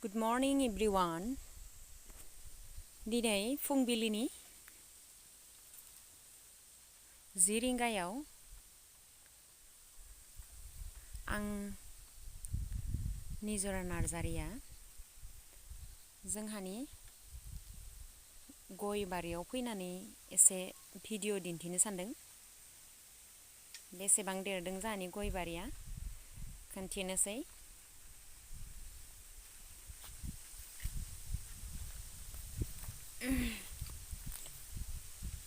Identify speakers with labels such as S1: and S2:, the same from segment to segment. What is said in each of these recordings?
S1: Good morning everyone. दिनै फुंबिलिनि 10 रिंगायाव आं निजरा नार्जारिया जोंहानि गय बारियाव फैनानै एसे भिडिअ दिन्थिनो सानदों। बेसेबां देरदों जोंहानि गय बारिया खोन्थिनोसै।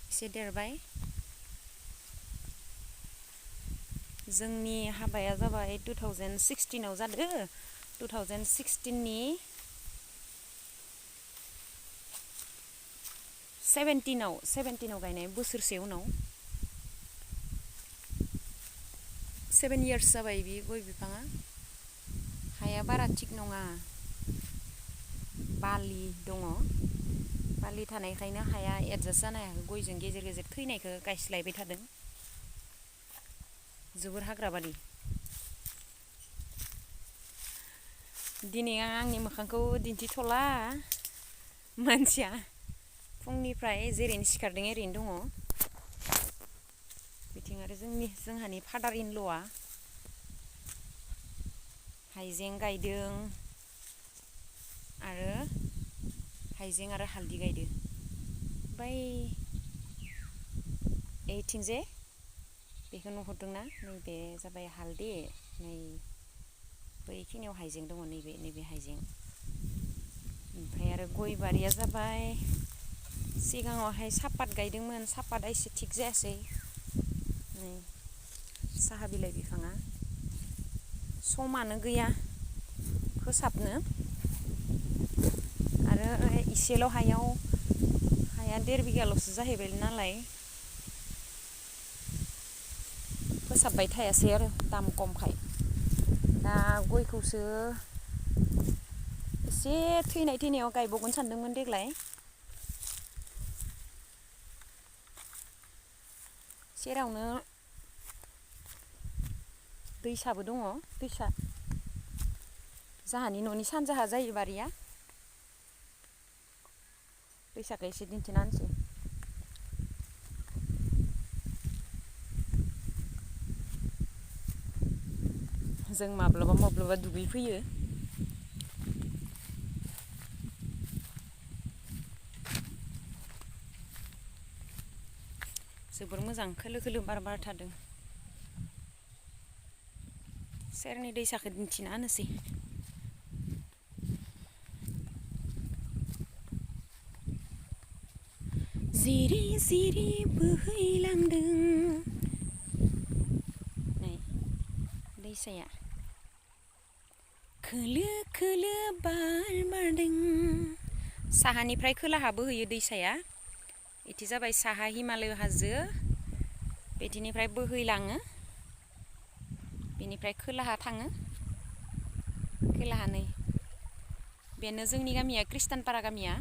S1: एसे देरबाय। जोंनि हाबाया जाबाय 2016 आव जादों। 2016 नि 17 आव गायनाय, बोसोरसे उनाव 7 years जाबाय बे गय बिफाङा। हाया बारा थिग नङा, बालि दङ। बालि थानायखायनो हाया एडजास्ट जानो हायाखै। गयजों गेजेर गेजेर थैनायखौ गायस्लायबाय थादों। जोबोर हाग्राबारि। दिनै आं आंनि मोखांखौ दिन्थिथ'ला। मानसिया फुंनिफ्राय जेरैनो सिखारदों एरैनो दङ। बिथिं आरो जोंहानि फादार इन ल'आ हाइजें गायदों आरो हालदै गायदों। ओमफ्राय एथिंजे बेखौ नुहुरदोंना? नैबे जाबाय हालदै, नै बैखिनियाव हाइजें दङ। नैबे हाइजें। ओमफ्राय आरो गय बारिया जाबाय, सिगाङावहाय सापात गायदोंमोन। सापातआ एसे थिग जायासै। नै साहा बिलाइ बिफाङा समानो गैया फोसाबनो। आरो इसेल' हाया 1.5 बिगाल'सो जाहैबाय नालाय फोसाबबाय थायासै आरो दाम खमखाय। दा गयखौसो एसे थैनायाव गायबावगोन सानदोंमोन देग्लाय। सेरावनो दैसाबो दङ। दैसा जाहानि न'नि सानजाहा जायो बारिया। दैसाखौ एसे दिन्थिना होनोसै। जों माब्लाबा दुगैफैयो। जोबोर मोजां, खोलो खोलो बार बारथारदों। सेरनि दैसाखौ दिन्थिना होनोसै। जिरि जिरि बोहैलांदों नै दैसाया। खोलो खोलो बार बारदों। साहानिफ्राय खोलाहा बोहैयो दैसाया। इथि जाबाय साहा हिमालय हाजो। बिथिंनिफ्राय बोहैलाङो, बेनिफ्राय खोलाहा थाङो। खोलाहा नै बेनो जोंनि गामिया, ख्रिस्टानपारा गामिया।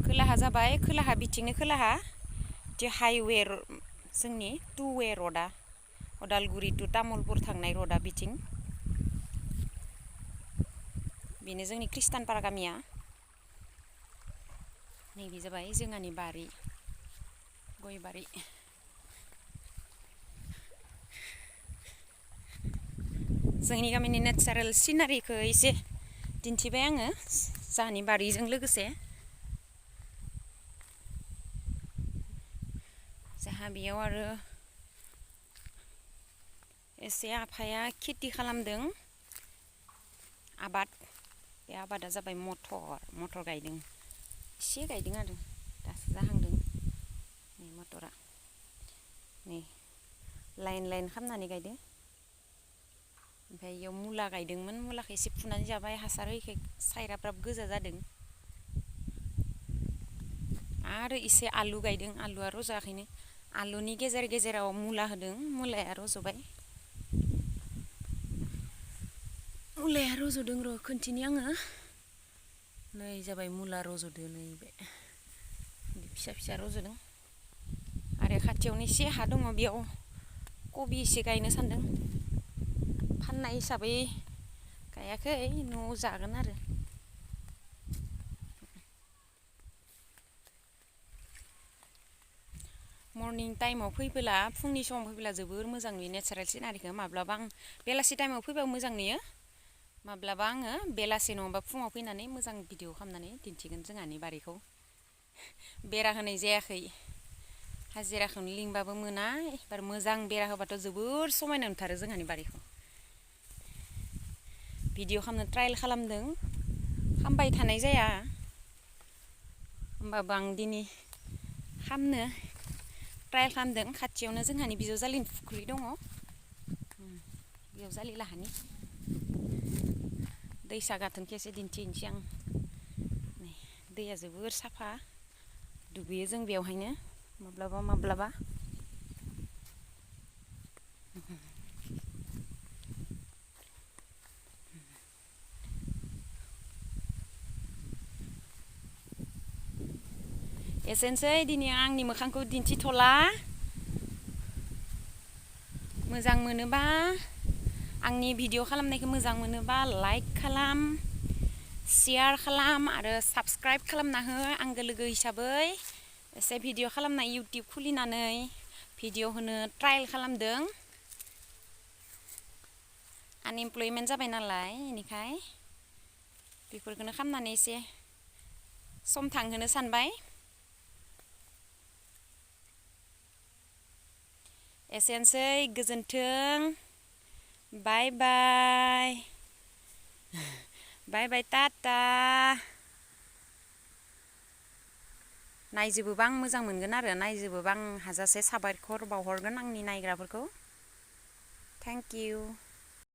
S1: खोलाहा जाबाय, खोलाहा बिथिंनो खोलाहा हाइवे, जोंनि 2 वे रडआ, अदालगुरि टु तामुलपुर थांनाय रडआ बिथिं। बेनो जोंनि ख्रिस्टानपारा गामिया। नैबे जाबाय जोंहानि बारि, गय बारि। जोंनि गामिनि नेचारेल सिनारिखौ एसे दिन्थिबाय आङो, जोंहानि बारिजों लोगोसे। जोंहा बेयाव आरो एसे आफाया खेथि खालामदों, आबाद। बे आबादा जाबाय मटर गायदों। एसे गायदों आरो दासो जाहांदों। नै मटरा नै लाइन खालामनानै गायदों। ओमफ्राय बेयाव मुला गायदोंमोन। मुलाखौ एसे फुनानै जाबाय, हासार होयैखाय सायराफ्राबो गोजा जादों। आरो एसे आलु गायदों, आलुआ रज'आखैनो। आलुनि गेजेर गेजेराव मुला होदों, मुलाया रज'बाय। मुलाया रज'दों र' खोन्थिनि आङो। नै जाबाय मुला रज'दों, नैबे फिसा फिसा रज'दों। आरो खाथियावनो एसे हा दङ, बेयाव कबि एसे गायनो सानदों। फाननाय हिसाबै गायाखै न'आव जागोन आरो मर्निं टाइमाव फैबोला फुंनि समाव फैबोला जोबोर मोजां नुयो नेचारेल सिनारिखौ माब्लाबा आं बेलासि टाइमाव फैबाबो मोजां नुयो माब्लाबा आङो बेलासि नङाबा फुङाव फैनानै मोजां भिडिअ खालामनानै दिन्थिगोन जोंहानि बारिखौ बेरा होनाय जायाखै हाजिराखौनो लिंबाबो मोना एबार मोजां बेरा होबाथ' जोबोर समायना नुथारो जोंहानि बारिखौ भिडिअ खालामनो ट्रायल खालामदों खामबाय थानाय जाया होमबाबो आं दिनै खामनो ट्रायल खालामदों खाथियावनो जोंहानि बिजावजालिनि फुख्रि दङ बिजावजालि लाहानि दैसा गाथोनखौ एसे दिन्थिनोसै आं नै दैया जोबोर साफा दुगैयो जों बेवहायनो माब्लाबा माब्लाबा एसेनोसै दिनै आंनि मोखांखौ दिन्थिथ'ला मोजां मोनोबा आंनि भिडिअ खालामनायखौ मोजां मोनोबा लाइक खालाम शेयार खालाम आरो साबस्क्राइब खालामना हो आंगो लोगो हिसाबै एसे भिडिअ खालामनाय इउटिउब खुलिनानै भिडिअ होनो ट्रायल खालामदों आनइमप्लयमेन्ट जाबाय नालाय बेनिखाय बेफोरखौनो खालामनानै एसे सम थांहोनो सानबाय एसेनोसै गोजोन्थों बाय बाय बाय बाय टाटा नायजोबोबा आं मोजां मोनगोन आरो नायजोबोबा आं हाजासे साबायखर बावहरगोन आंनि नायग्राफोरखौ थेंक इउ